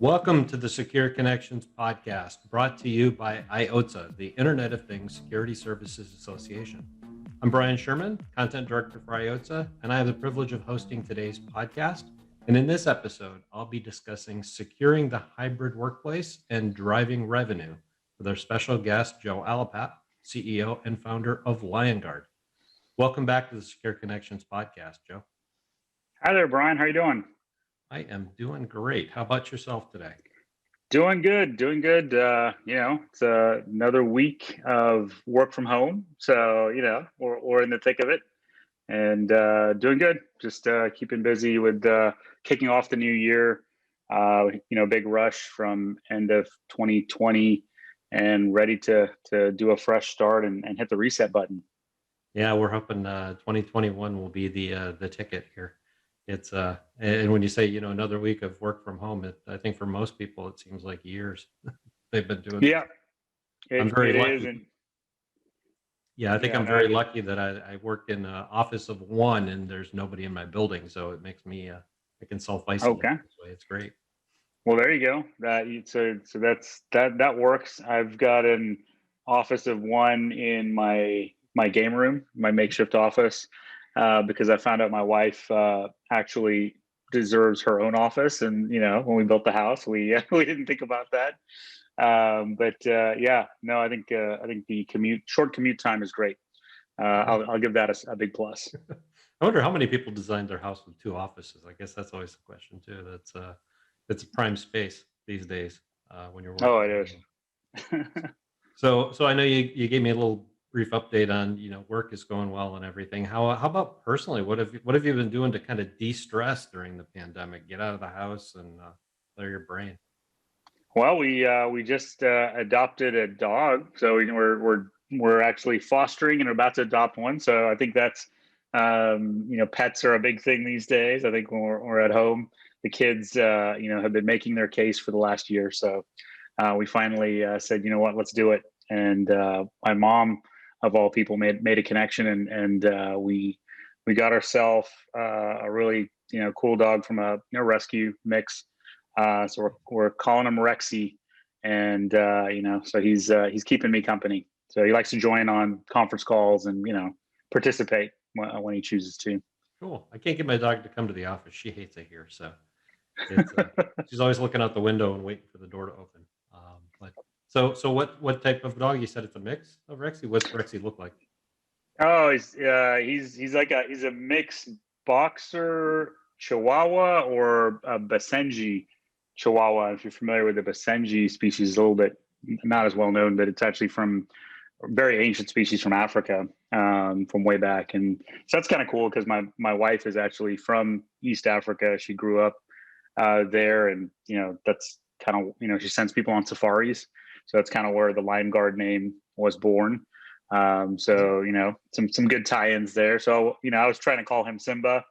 Welcome to the Secure Connections podcast, brought to you by IOTSA, the Internet of Things Security Services Association. I'm Brian Sherman, Content Director for IOTSA, and I have the privilege of hosting today's podcast. And in this episode, I'll be discussing securing the hybrid workplace and driving revenue with our special guest, Joe Alapat, CEO and founder of Liongard. Welcome back to the Secure Connections podcast, Joe. Hi there, Brian. How are you doing? I am doing great. How about yourself today? Doing good. It's another week of work from home. So, we're in the thick of it and doing good. Just keeping busy with kicking off the new year. Big rush from end of 2020 and ready to do a fresh start and hit the reset button. Yeah, we're hoping 2021 will be the ticket here. It's and when you say another week of work from home, I think for most people it seems like years they've been doing. Yeah, I'm very lucky. I think I'm very lucky that I work in an office of one and there's nobody in my building, so it makes me I can self-isolate this way. It's great. Well, there you go. That works. I've got an office of one in my game room, my makeshift office. Because I found out my wife actually deserves her own office, and when we built the house, we didn't think about that. I think the short commute time is great. I'll give that a big plus. I wonder how many people designed their house with two offices. I guess that's always the question too. It's a prime space these days when you're working. Oh, it is. So I know you gave me a little brief update on work is going well and everything. How about personally? What have you been doing to kind of de-stress during the pandemic? Get out of the house and clear your brain. Well, we just adopted a dog, so we're actually fostering and about to adopt one. So I think that's pets are a big thing these days. I think when we're at home, the kids have been making their case for the last year. So we finally said, you know what, let's do it. And my mom, of all people, made a connection, and we got ourselves a really cool dog from a rescue mix. So we're calling him Rexy, and so he's keeping me company. So he likes to join on conference calls and participate when he chooses to. Cool. I can't get my dog to come to the office. She hates it here, so she's always looking out the window and waiting for the door to open. So what type of dog? You said it's a mix of Rexy. What's Rexy look like? Oh, he's a mixed boxer Chihuahua or a Basenji Chihuahua. If you're familiar with the Basenji species, a little bit not as well known, but it's actually from a very ancient species from Africa, from way back. And so that's kind of cool because my wife is actually from East Africa. She grew up there, and that's kind of she sends people on safaris. So that's kind of where the Liongard name was born. Some good tie-ins there. So I was trying to call him Simba,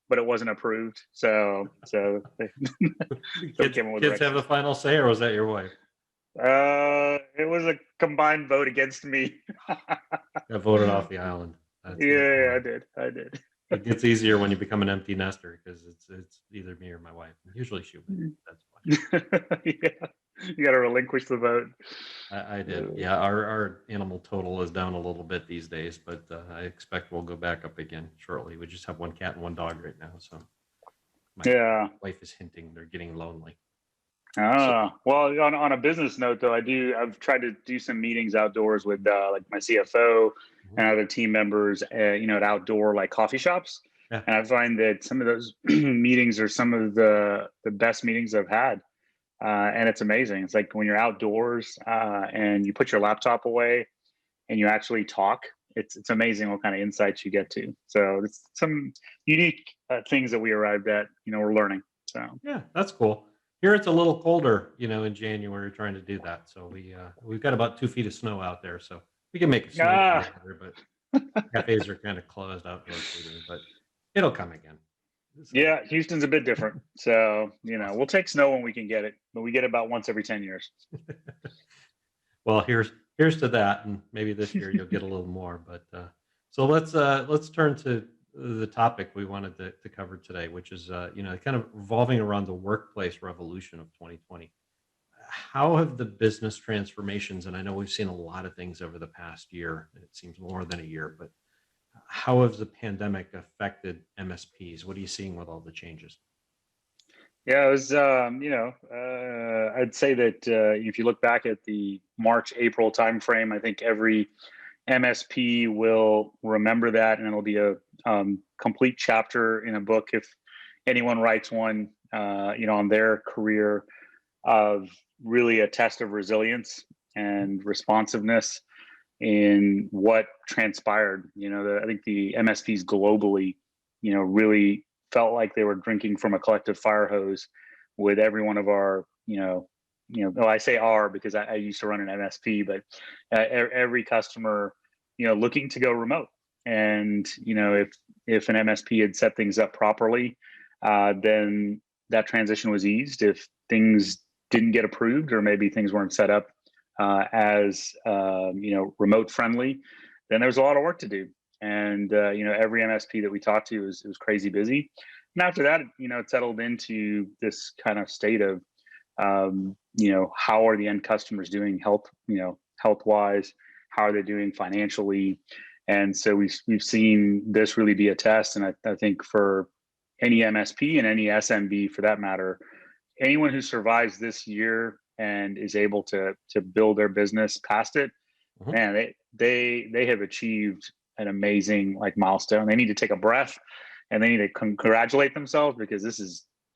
but it wasn't approved. So kids have the final say, or was that your wife? It was a combined vote against me. I voted off the island. I did. It gets easier when you become an empty nester because it's either me or my wife. Usually she wins. That's why. Yeah, you got to relinquish the vote. I did. Yeah, our animal total is down a little bit these days, but I expect we'll go back up again shortly. We just have one cat and one dog right now, so my wife is hinting they're getting lonely. Well, on a business note, though, I've tried to do some meetings outdoors with like my CFO and other team members, at outdoor like coffee shops. Yeah. And I find that some of those meetings are some of the best meetings I've had. And it's amazing. It's like when you're outdoors and you put your laptop away and you actually talk, it's amazing what kind of insights you get to. So it's some unique things that we arrived at, we're learning. So yeah, that's cool. Here it's a little colder, in January trying to do that. So we've got about 2 feet of snow out there, so we can make a snow there, but cafes are kind of closed outdoor seating, but it'll come again. So, yeah, Houston's a bit different. So, we'll take snow when we can get it, but we get it about once every 10 years. Well, here's to that, and maybe this year you'll get a little more. But so let's turn to the topic we wanted to cover today, which is kind of revolving around the workplace revolution of 2020. How have the business transformations, and I know we've seen a lot of things over the past year, and it seems more than a year, but how has the pandemic affected MSPs? What are you seeing with all the changes? Yeah, it was, I'd say that if you look back at the March, April timeframe, I think every MSP will remember that, and it'll be a complete chapter in a book if anyone writes one, on their career, of really a test of resilience and responsiveness in what transpired. I think the MSPs globally, really felt like they were drinking from a collective fire hose with every one of our, well, I say our because I used to run an MSP, but every customer, looking to go remote. And if an MSP had set things up properly, then that transition was eased. If things didn't get approved, or maybe things weren't set up as remote friendly, then there was a lot of work to do. And every MSP that we talked to was crazy busy. And after that, it settled into this kind of state of how are the end customers doing health wise, how are they doing financially. And so we've seen this really be a test. And I think for any MSP and any SMB for that matter, anyone who survives this year and is able to build their business past it, Mhm. man, they have achieved an amazing milestone. They need to take a breath, and they need to congratulate themselves, because this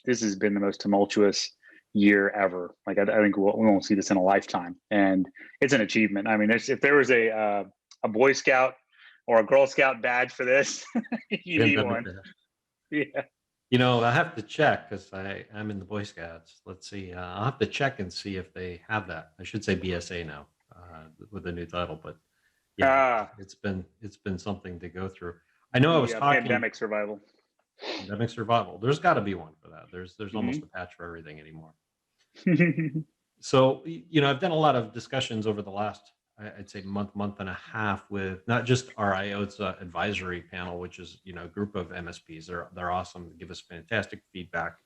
has been the most tumultuous year ever. I think we won't see this in a lifetime, and it's an achievement. I mean, if there was a Boy Scout or a Girl Scout badge for this, you need Pandemic. one. Yeah. I have to check because I'm in the Boy Scouts. Let's see. I'll have to check and see if they have that. I should say BSA now with the new title, but yeah, Ah, it's been something to go through. I know I was the talking pandemic survival. pandemic survival. There's got to be one for that. There's almost Hmm. a patch for everything anymore. So, I've done a lot of discussions over the last, I'd say month and a half with not just our IOTA advisory panel, which is, a group of MSPs. They're awesome, give us fantastic feedback.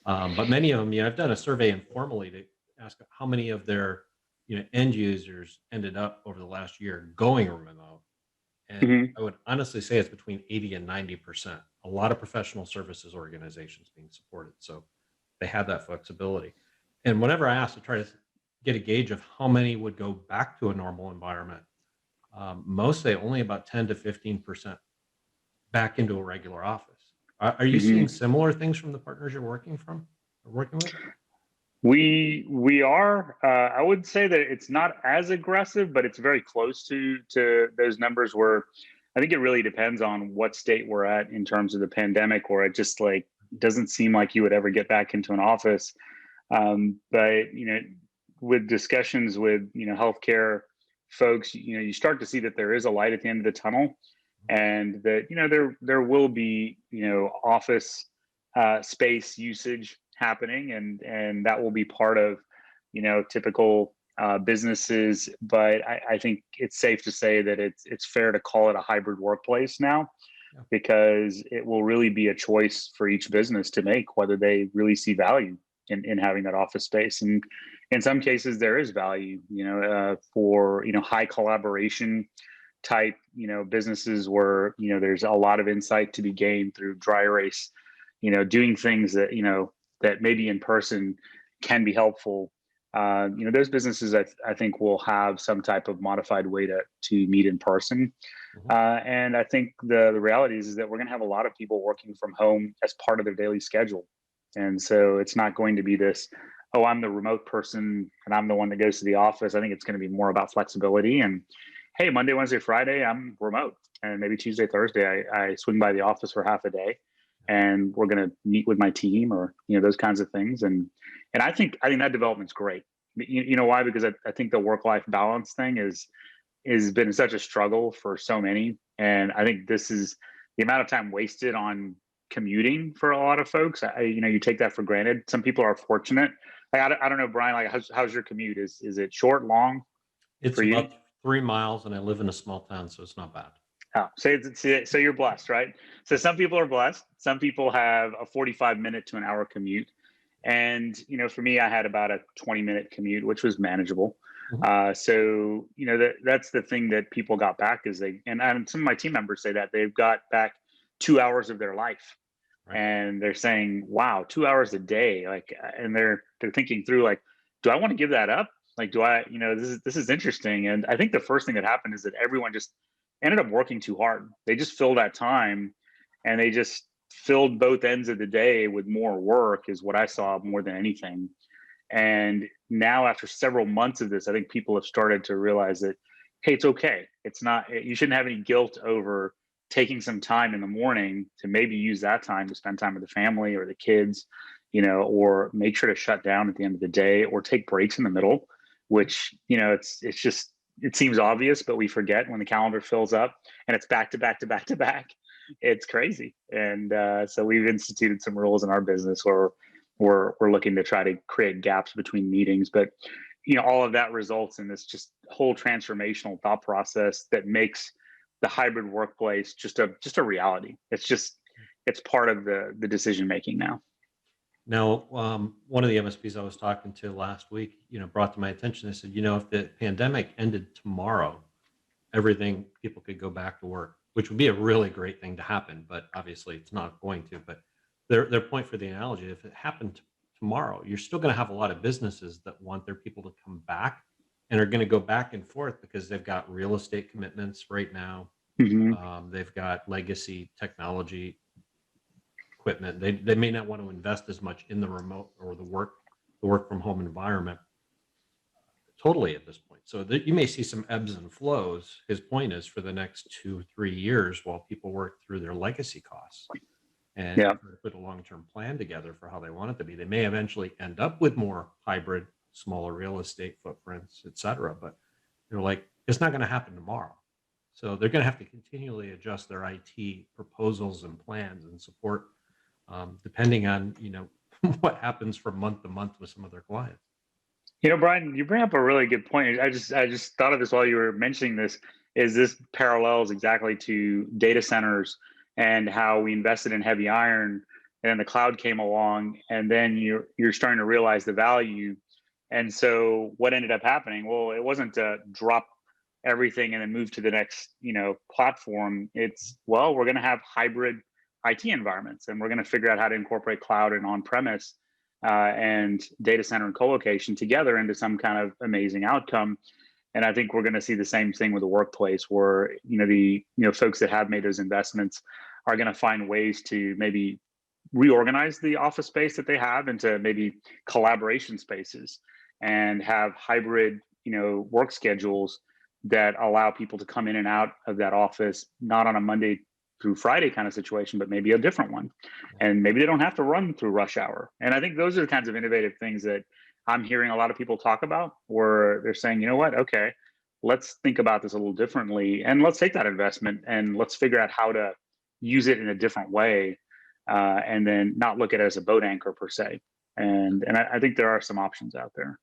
But many of them, I've done a survey informally to ask how many of their, end users ended up over the last year going remote. And Hmm. I would honestly say it's between 80 and 90%. A lot of professional services organizations being supported. So they have that flexibility. And whenever I ask to try to get a gauge of how many would go back to a normal environment, most say only about 10 to 15% back into a regular office. Are you seeing Hmm. similar things from the partners you're working with? We are. I would say that it's not as aggressive, but it's very close to those numbers. Where I think it really depends on what state we're at in terms of the pandemic, or it just doesn't seem like you would ever get back into an office. But with discussions with healthcare folks, you start to see that there is a light at the end of the tunnel, and that there will be office space usage happening, and that will be part of typical businesses. But I think it's safe to say that it's fair to call it a hybrid workplace now, Yeah. because it will really be a choice for each business to make whether they really see value in having that office space. And in some cases there is value, for high collaboration type businesses, where there's a lot of insight to be gained through dry erase, doing things that maybe in person can be helpful. Those businesses I think will have some type of modified way to meet in person. Mhm. And I think the reality is that we're going to have a lot of people working from home as part of their daily schedule. And so it's not going to be this, oh, I'm the remote person and I'm the one that goes to the office. I think it's going to be more about flexibility. And hey, Monday, Wednesday, Friday, I'm remote. And maybe Tuesday, Thursday, I swing by the office for half a day, and we're going to meet with my team, or those kinds of things. And I think that development's great. You know why? Because I think the work-life balance thing is been such a struggle for so many. And I think this is the amount of time wasted on commuting for a lot of folks. You take that for granted. Some people are fortunate. I don't know, Brian, how's your commute? Is it short, long It's for you? about 3 miles, and I live in a small town, so it's not bad. Oh, so you're blessed, right? So some people are blessed. Some people have a 45-minute to an hour commute. And, for me, I had about a 20-minute commute, which was manageable. Mhm. So, that's the thing that people got back is and some of my team members say that they've got back 2 hours of their life. Right. And they're saying, wow, 2 hours a day. And they're thinking through like, do I want to give that up? Like, do I, this is interesting. And I think the first thing that happened is that everyone just ended up working too hard. They just filled that time and they just filled both ends of the day with more work is what I saw more than anything. And now after several months of this, I think people have started to realize that, hey, it's okay. It's not, you shouldn't have any guilt over taking some time in the morning to maybe use that time to spend time with the family or the kids, or make sure to shut down at the end of the day or take breaks in the middle, which, it's just, it seems obvious, but we forget when the calendar fills up and it's back to back to back to back. It's crazy. And so we've instituted some rules in our business where we're looking to try to create gaps between meetings. But all of that results in this just whole transformational thought process that makes the hybrid workplace just a reality. It's part of the decision making now. Now, one of the MSPs I was talking to last week, brought to my attention. They said, if the pandemic ended tomorrow, people could go back to work, which would be a really great thing to happen. But obviously, it's not going to. But their point for the analogy, if it happened tomorrow, you're still going to have a lot of businesses that want their people to come back and are going to go back and forth because they've got real estate commitments right now. Mm-hmm. They've got legacy technology equipment. They may not want to invest as much in the remote or the work from home environment totally at this point. So that you may see some ebbs and flows. His point is for the next 2-3 years while people work through their legacy costs and Yeah. put a long-term plan together for how they want it to be. They may eventually end up with more hybrid, smaller real estate footprints, et cetera. But they're like, it's not going to happen tomorrow. So they're going to have to continually adjust their IT proposals and plans and support, depending on what happens from month to month with some of their clients. Brian, you bring up a really good point. I just thought of this while you were mentioning this. Is this parallels exactly to data centers and how we invested in heavy iron, and then the cloud came along, and then you're starting to realize the value. And so what ended up happening? Well, it wasn't to drop everything and then move to the next platform. It's, well, we're going to have hybrid IT environments, and we're going to figure out how to incorporate cloud and on-premise and data center and co-location together into some kind of amazing outcome. And I think we're going to see the same thing with the workplace, where the folks that have made those investments are going to find ways to maybe reorganize the office space that they have into maybe collaboration spaces and have hybrid work schedules that allow people to come in and out of that office, not on a Monday through Friday kind of situation, but maybe a different one. And maybe they don't have to run through rush hour. And I think those are the kinds of innovative things that I'm hearing a lot of people talk about, where they're saying, you know what, okay, let's think about this a little differently, and let's take that investment and let's figure out how to use it in a different way, and then not look at it as a boat anchor per se. And I think there are some options out there.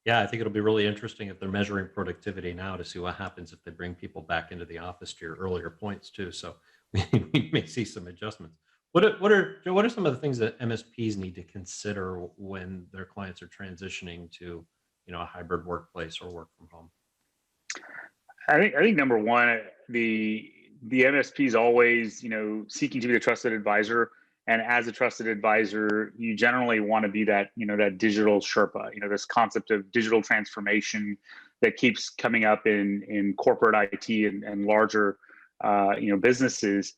Yeah, I think it'll be really interesting if they're measuring productivity now to see what happens if they bring people back into the office, to your earlier points too. So we may see some adjustments. What are some of the things that MSPs need to consider when their clients are transitioning to a hybrid workplace or work from home? I think number one, the MSP is always seeking to be a trusted advisor. And as a trusted advisor, you generally want to be that, that digital Sherpa, this concept of digital transformation that keeps coming up in corporate IT and larger, businesses.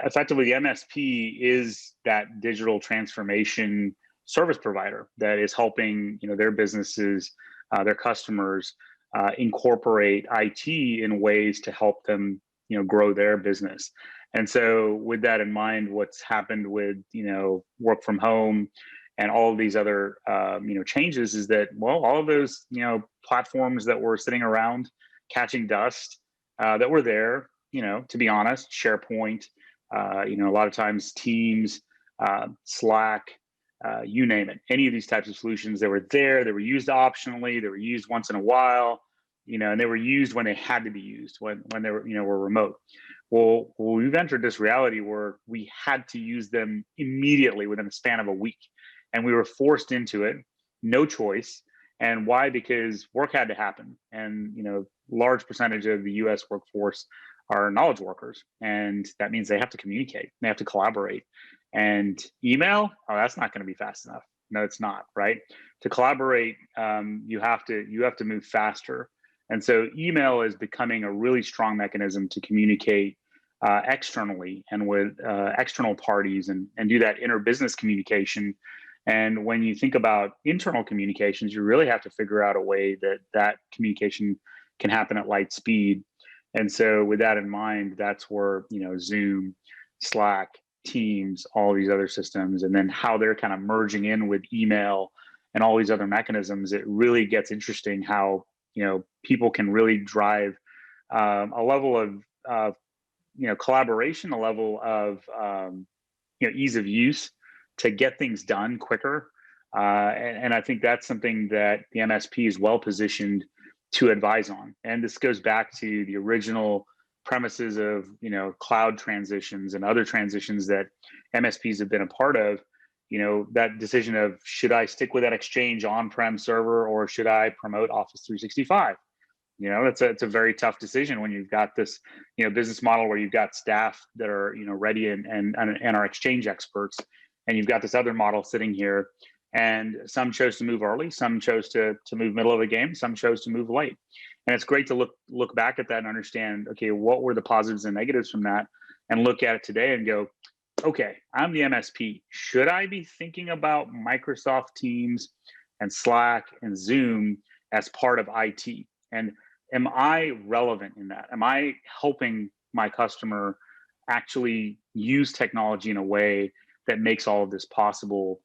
Effectively, the MSP is that digital transformation service provider that is helping, their businesses, their customers incorporate IT in ways to help them, grow their business. And so with that in mind, what's happened with, work from home and all of these other, changes is that, well, all of those, platforms that were sitting around catching dust, that were there, to be honest, SharePoint, a lot of times Teams, Slack, you name it, any of these types of solutions that were there, they were used optionally, they were used once in a while, and they were used when they had to be used, when they were, were remote. Well, we've entered this reality where we had to use them immediately within a span of a week, and we were forced into it, no choice. And why? Because work had to happen, and large percentage of the U.S. workforce are knowledge workers, and that means they have to communicate, they have to collaborate, and email, oh, that's not going to be fast enough. No, it's not, right? To collaborate, you have to move faster. And so email is becoming a really strong mechanism to communicate externally and with external parties, and do that inter-business communication. And when you think about internal communications, you really have to figure out a way that communication can happen at light speed. And so with that in mind, that's where, Zoom, Slack, Teams, all these other systems, and then how they're kind of merging in with email and all these other mechanisms, it really gets interesting how, people can really drive a level of collaboration, a level of ease of use to get things done quicker. And I think that's something that the MSP is well positioned to advise on. And this goes back to the original premises of cloud transitions and other transitions that MSPs have been a part of. That decision of, should I stick with that Exchange on-prem server, or should I promote Office 365? It's a very tough decision when you've got this business model where you've got staff that are ready and are Exchange experts, and you've got this other model sitting here, and some chose to move early, some chose to move middle of the game, some chose to move late. And it's great to look back at that and understand, okay, what were the positives and negatives from that, and look at it today and go, okay, I'm the MSP. Should I be thinking about Microsoft Teams and Slack and Zoom as part of IT? And am I relevant in that? Am I helping my customer actually use technology in a way that makes all of this possible?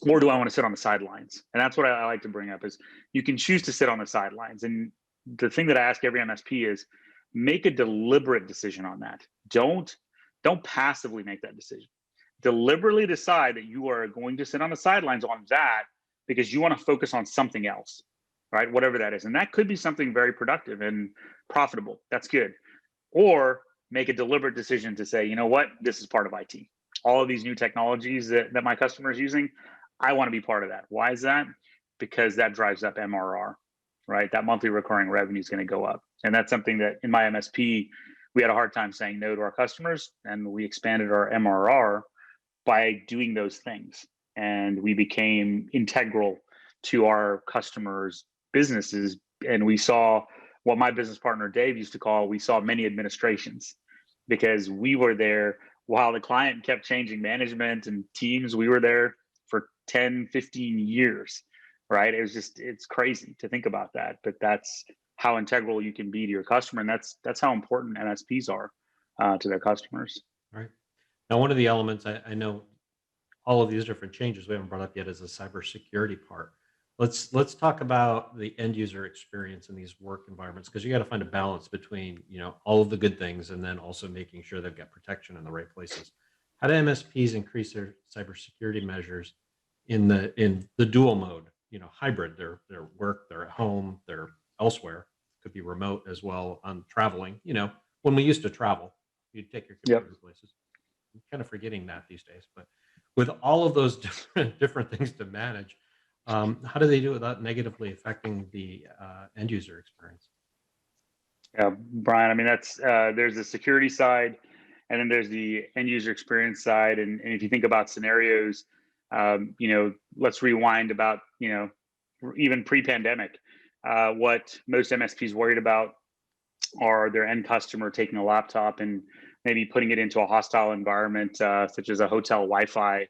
Or do I want to sit on the sidelines? And that's what I like to bring up, is you can choose to sit on the sidelines. And the thing that I ask every MSP is, make a deliberate decision on that. Don't passively make that decision. Deliberately decide that you are going to sit on the sidelines on that because you want to focus on something else, right? Whatever that is. And that could be something very productive and profitable. That's good. Or make a deliberate decision to say, you know what, this is part of IT. All of these new technologies that my customer is using, I want to be part of that. Why is that? Because that drives up MRR, right? That monthly recurring revenue is going to go up. And that's something that in my MSP, we had a hard time saying no to our customers, and we expanded our MRR by doing those things. And we became integral to our customers' businesses. And we saw what my business partner, Dave, used to call, we saw many administrations, because we were there while the client kept changing management and teams. We were there for 10, 15 years, right? It's crazy to think about that, but that's how integral you can be to your customer. And that's how important MSPs are to their customers. Right. Now, one of the elements I know all of these different changes we haven't brought up yet is the cybersecurity part. Let's talk about the end user experience in these work environments, because you got to find a balance between all of the good things and then also making sure they've got protection in the right places. How do MSPs increase their cybersecurity measures in the dual mode? Hybrid. They're work, they're at home, they're elsewhere. Could be remote as well on traveling. When we used to travel, you'd take your computer places. I'm kind of forgetting that these days, but with all of those different things to manage, how do they do it without negatively affecting the end user experience? Yeah, Brian, I mean, that's there's the security side, and then there's the end user experience side. And if you think about scenarios, let's rewind about, even pre-pandemic, what most MSPs worried about are their end customer taking a laptop and maybe putting it into a hostile environment, such as a hotel Wi-Fi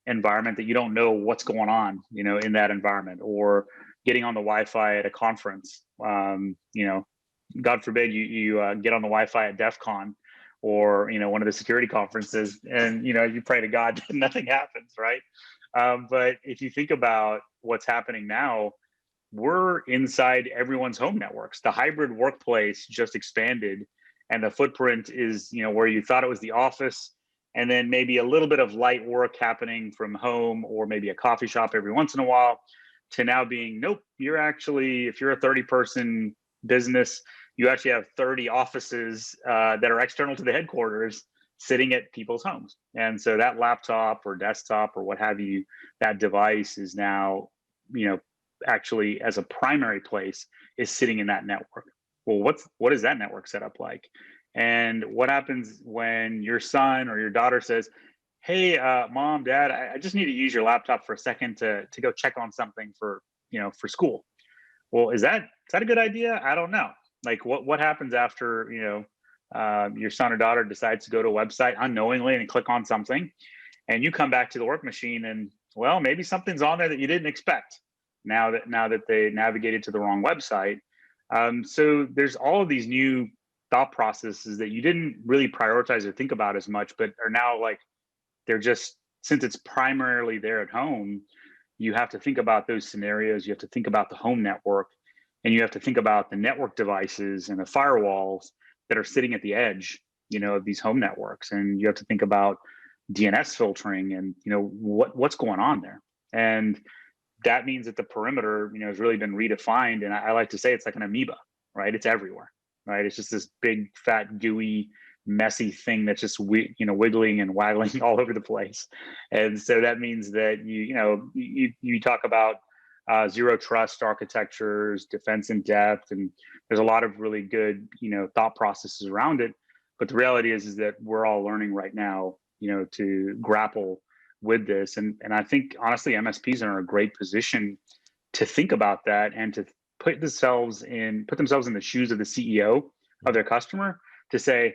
environment that you don't know what's going on, in that environment, or getting on the Wi-Fi at a conference. God forbid you get on the Wi-Fi at DEF CON or, one of the security conferences, and, you pray to God that nothing happens, right? But if you think about what's happening now, we're inside everyone's home networks. The hybrid workplace just expanded, and the footprint is, where you thought it was the office, and then maybe a little bit of light work happening from home, or maybe a coffee shop every once in a while, to now being, nope, you're actually, if you're a 30-person business, you actually have 30 offices that are external to the headquarters sitting at people's homes. And so that laptop or desktop or what have you, that device is now, actually as a primary place is sitting in that network. Well, what is that network setup like? And what happens when your son or your daughter says, hey, mom, dad, I just need to use your laptop for a second to go check on something for school. Well, is that a good idea? I don't know. Like what happens after, your son or daughter decides to go to a website unknowingly and click on something, and you come back to the work machine and, well, maybe something's on there that you didn't expect now that they navigated to the wrong website. So there's all of these new thought processes that you didn't really prioritize or think about as much, but are now like, they're just, since it's primarily there at home, you have to think about those scenarios. You have to think about the home network, and you have to think about the network devices and the firewalls that are sitting at the edge, of these home networks. And you have to think about DNS filtering and, what's going on there. And that means that the perimeter, has really been redefined. And I like to say it's like an amoeba, right? It's everywhere, right? It's just this big, fat, gooey, messy thing that's just wiggling and waggling all over the place. And so that means that you talk about zero trust architectures, defense in depth, and there's a lot of really good thought processes around it. But the reality is that we're all learning right now to grapple with this. And I think honestly MSPs are in a great position to think about that and to put themselves in the shoes of the CEO of their customer, to say,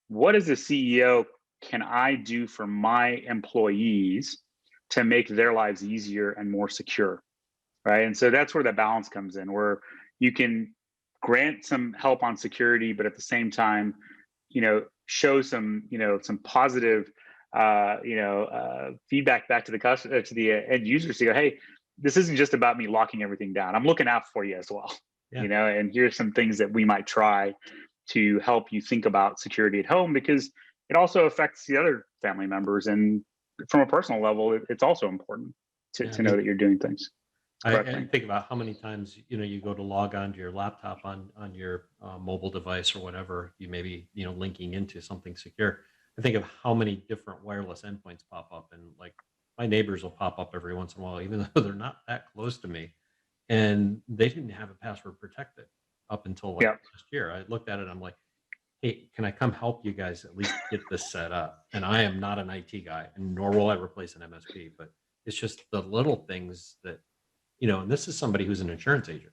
what as a CEO can I do for my employees to make their lives easier and more secure, right? And so that's where the balance comes in, where you can grant some help on security, but at the same time, show some positive, feedback back to the customer, to the end users, to go, hey, this isn't just about me locking everything down. I'm looking out for you as well, and here's some things that we might try to help you think about security at home, because it also affects the other family members. And from a personal level, it's also important to know that you're doing things. I think about how many times, you go to log onto your laptop on your mobile device or whatever, you may be, linking into something secure. I think of how many different wireless endpoints pop up, and like my neighbors will pop up every once in a while, even though they're not that close to me, and they didn't have a password protected up until last year. I looked at it, I'm like, hey, can I come help you guys at least get this set up? And I am not an IT guy, and nor will I replace an MSP, but it's just the little things that, and this is somebody who's an insurance agent.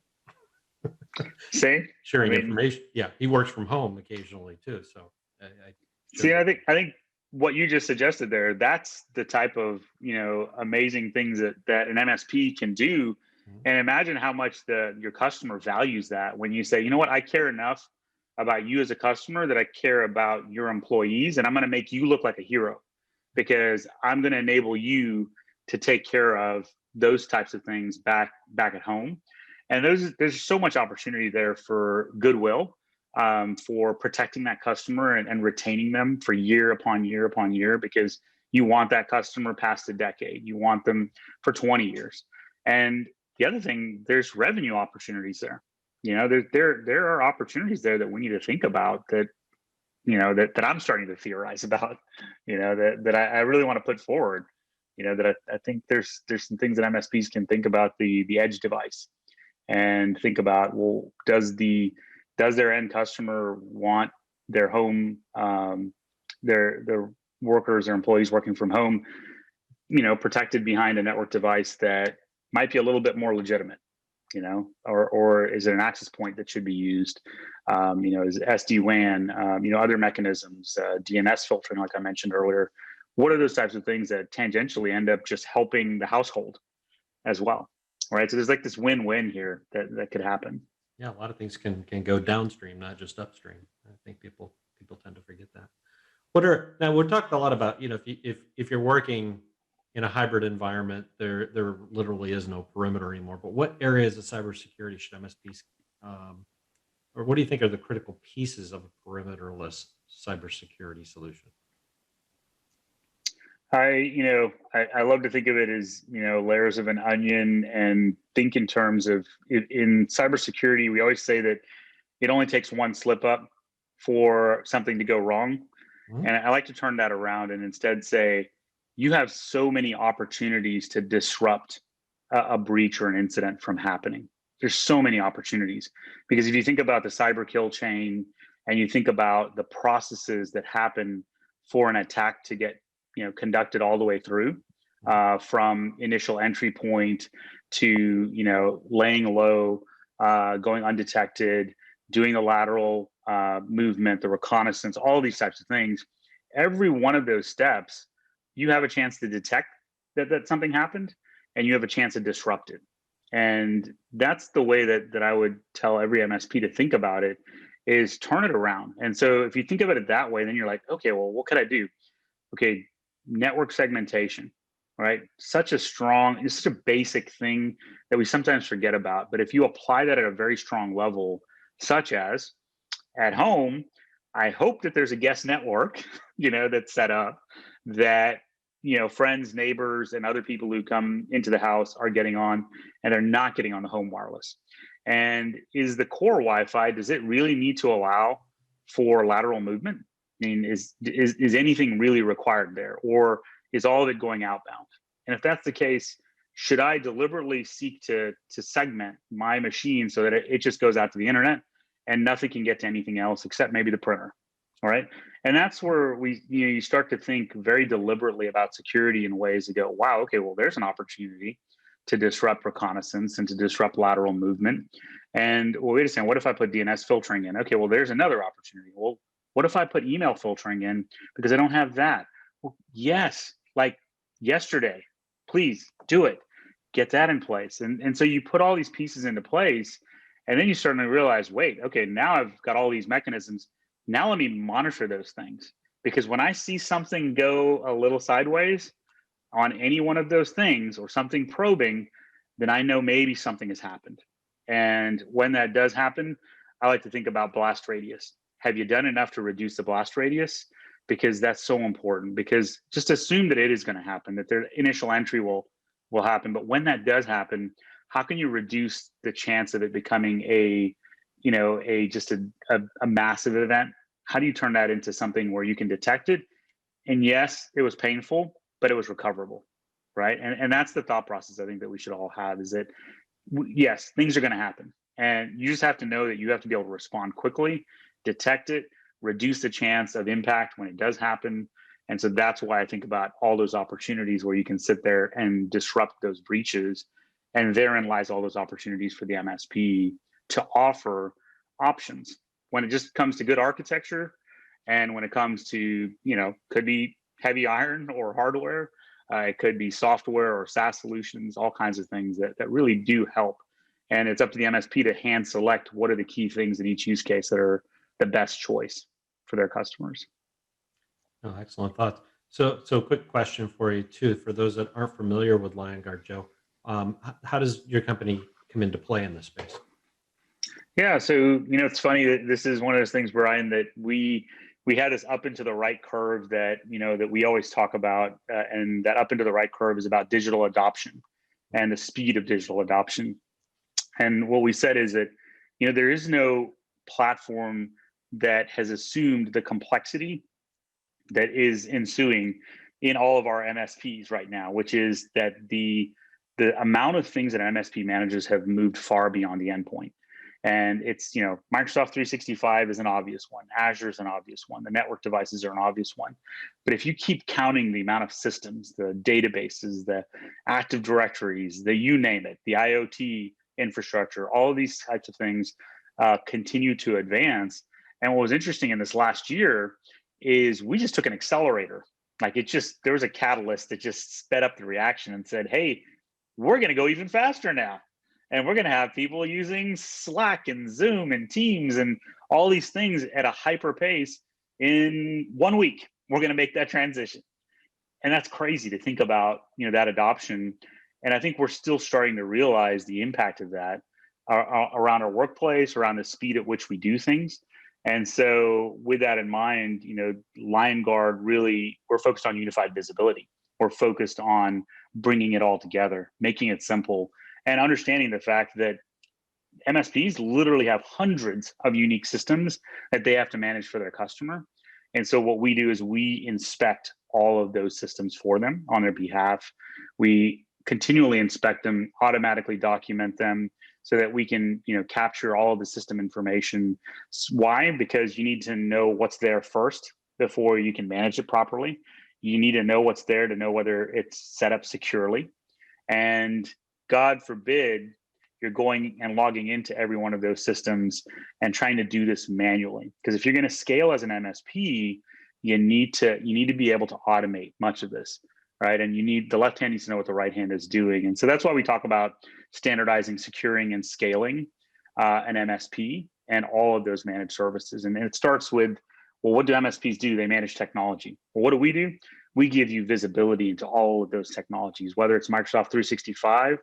Same. Sharing information. Yeah, he works from home occasionally too. So I think what you just suggested there, that's the type of amazing things that an MSP can do. Mm-hmm. And imagine how much your customer values that when you say, you know what, I care enough about you as a customer that I care about your employees, and I'm going to make you look like a hero because I'm going to enable you to take care of those types of things back at home. And there's so much opportunity there for goodwill, for protecting that customer and retaining them for year upon year upon year, because you want that customer past a decade. You want them for 20 years. And the other thing, there's revenue opportunities there. There are opportunities there that we need to think about that I'm starting to theorize about, that I really want to put forward, that I think there's some things that MSPs can think about the edge device and think about, well, does their end customer want their home, their workers or employees working from home, protected behind a network device that might be a little bit more legitimate, or is it an access point that should be used? Is SD-WAN, other mechanisms, DNS filtering, like I mentioned earlier. What are those types of things that tangentially end up just helping the household as well, right? So there's like this win-win here that could happen. Yeah, a lot of things can go downstream, not just upstream. I think people tend to forget that. Now we're talking a lot about, if you're working in a hybrid environment, there literally is no perimeter anymore. But what areas of cybersecurity should MSPs, or what do you think are the critical pieces of a perimeterless cybersecurity solution? I love to think of it as, layers of an onion, and think in terms of in cybersecurity. We always say that it only takes one slip up for something to go wrong. Mhm. And I like to turn that around and instead say, you have so many opportunities to disrupt a breach or an incident from happening. There's so many opportunities, because if you think about the cyber kill chain and you think about the processes that happen for an attack to get conducted all the way through, from initial entry point to laying low, going undetected, doing the lateral movement, the reconnaissance, all these types of things. Every one of those steps, you have a chance to detect that something happened, and you have a chance to disrupt it. And that's the way that I would tell every MSP to think about it, is turn it around. And so if you think about it that way, then you're like, okay, well, what could I do? Okay, network segmentation, right? It's such a basic thing that we sometimes forget about. But if you apply that at a very strong level, such as at home, I hope that there's a guest network, that's set up that, friends, neighbors, and other people who come into the house are getting on, and they're not getting on the home wireless. And is the core Wi-Fi, does it really need to allow for lateral movement? I mean, is anything really required there, or is all of it going outbound? And if that's the case, should I deliberately seek to segment my machine so that it just goes out to the internet and nothing can get to anything else except maybe the printer? All right. And that's where you start to think very deliberately about security in ways to go, wow, okay, well, there's an opportunity to disrupt reconnaissance and to disrupt lateral movement. And well, wait a second, what if I put DNS filtering in? Okay, well, there's another opportunity. Well, what if I put email filtering in because I don't have that? Well, yes, like yesterday, please do it. Get that in place. And so you put all these pieces into place, and then you start to realize, wait, okay, now I've got all these mechanisms. Now let me monitor those things, because when I see something go a little sideways on any one of those things or something probing, then I know maybe something has happened. And when that does happen, I like to think about blast radius. Have you done enough to reduce the blast radius? Because that's so important, because just assume that it is going to happen, that their initial entry will happen. But when that does happen, how can you reduce the chance of it becoming a massive event? How do you turn that into something where you can detect it? And yes, it was painful, but it was recoverable, right? And that's the thought process I think that we should all have, is that yes, things are going to happen, and you just have to know that you have to be able to respond quickly, detect it, reduce the chance of impact when it does happen. And so that's why I think about all those opportunities where you can sit there and disrupt those breaches. And therein lies all those opportunities for the MSP to offer options when it just comes to good architecture, and when it comes to, could be heavy iron or hardware, it could be software or SaaS solutions, all kinds of things that really do help. And it's up to the MSP to hand select what are the key things in each use case that are the best choice for their customers. Oh, excellent thoughts. So quick question for you too, for those that aren't familiar with Liongard, Joe. How does your company come into play in this space? Yeah, so it's funny that this is one of those things, Brian, that we had this up into the right curve that that we always talk about, and that up into the right curve is about digital adoption and the speed of digital adoption. And what we said is that there is no platform that has assumed the complexity that is ensuing in all of our MSPs right now, which is that the amount of things that MSP managers have moved far beyond the endpoint. And it's, Microsoft 365 is an obvious one. Azure is an obvious one. The network devices are an obvious one. But if you keep counting the amount of systems, the databases, the Active Directories, you name it, the IoT infrastructure, all of these types of things continue to advance. And what was interesting in this last year is we just took an accelerator. Like there was a catalyst that just sped up the reaction and said, hey, we're going to go even faster now. And we're going to have people using Slack and Zoom and Teams and all these things at a hyper pace in 1 week. We're going to make that transition. And that's crazy to think about, that adoption. And I think we're still starting to realize the impact of that around our workplace, around the speed at which we do things. And so with that in mind, Liongard really, we're focused on unified visibility. We're focused on bringing it all together, making it simple, and understanding the fact that MSPs literally have hundreds of unique systems that they have to manage for their customer. And so what we do is we inspect all of those systems for them on their behalf. We continually inspect them, automatically document them so that we can, capture all of the system information. Why? Because you need to know what's there first before you can manage it properly. You need to know what's there to know whether it's set up securely. And God forbid you're going and logging into every one of those systems and trying to do this manually. Because if you're going to scale as an MSP, you need to be able to automate much of this, right? And the left hand needs to know what the right hand is doing. And so that's why we talk about standardizing, securing, and scaling an MSP and all of those managed services. And it starts with, well, what do MSPs do? They manage technology. Well, what do? We give you visibility into all of those technologies, whether it's Microsoft 365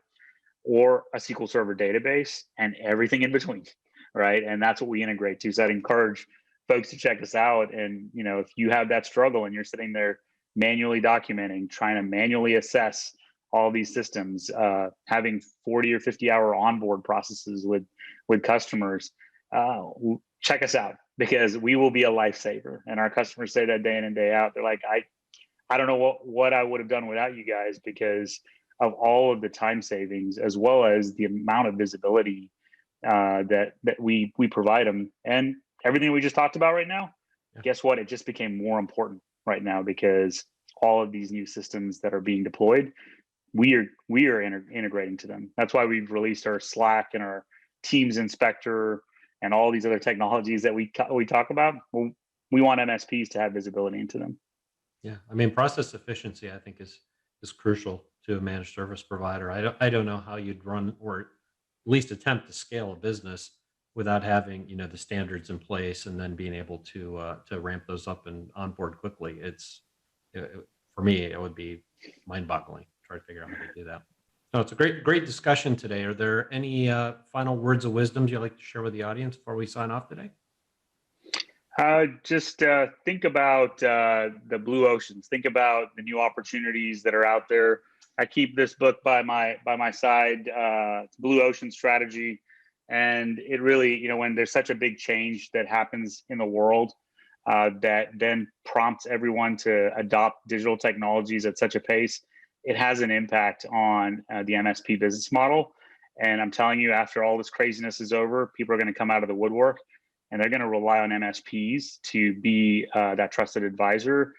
or a SQL Server database and everything in between, right? And that's what we integrate to. So I'd encourage folks to check us out. And, if you have that struggle and you're sitting there manually documenting, trying to manually assess all these systems, having 40 or 50 hour onboard processes with customers, check us out, because we will be a lifesaver. And our customers say that day in and day out. They're like, I don't know what I would have done without you guys, because of all of the time savings, as well as the amount of visibility that we provide them. And everything we just talked about right now, Guess what? It just became more important right now, because all of these new systems that are being deployed, we are integrating to them. That's why we've released our Slack and our Teams Inspector and all these other technologies that we talk about. Well, we want MSPs to have visibility into them. Yeah, I mean, process efficiency, I think, is crucial to a managed service provider. I don't know how you'd run, or at least attempt to scale a business without having the standards in place and then being able to ramp those up and onboard quickly. For me, it would be mind-boggling. Try to figure out how to do that. So it's a great discussion today. Are there any final words of wisdom you'd like to share with the audience before we sign off today? Just think about the blue oceans. Think about the new opportunities that are out there. I keep this book by my side. It's Blue Ocean Strategy, and it really, when there's such a big change that happens in the world, that then prompts everyone to adopt digital technologies at such a pace, it has an impact on the MSP business model. And I'm telling you, after all this craziness is over, people are going to come out of the woodwork. And they're going to rely on MSPs to be that trusted advisor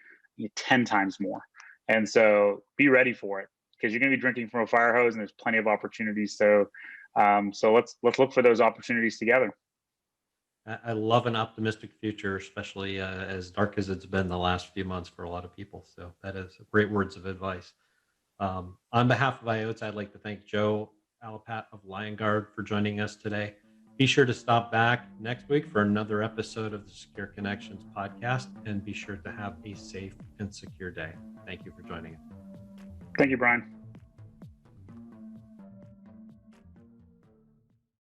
10 times more. And so be ready for it, because you're going to be drinking from a fire hose, and there's plenty of opportunities. So let's look for those opportunities together. I love an optimistic future, especially as dark as it's been the last few months for a lot of people. So that is great words of advice. On behalf of IOTA, I'd like to thank Joe Alapat of Liongard for joining us today. Be sure to stop back next week for another episode of the Secure Connections podcast, and be sure to have a safe and secure day. Thank you for joining us. Thank you, Brian.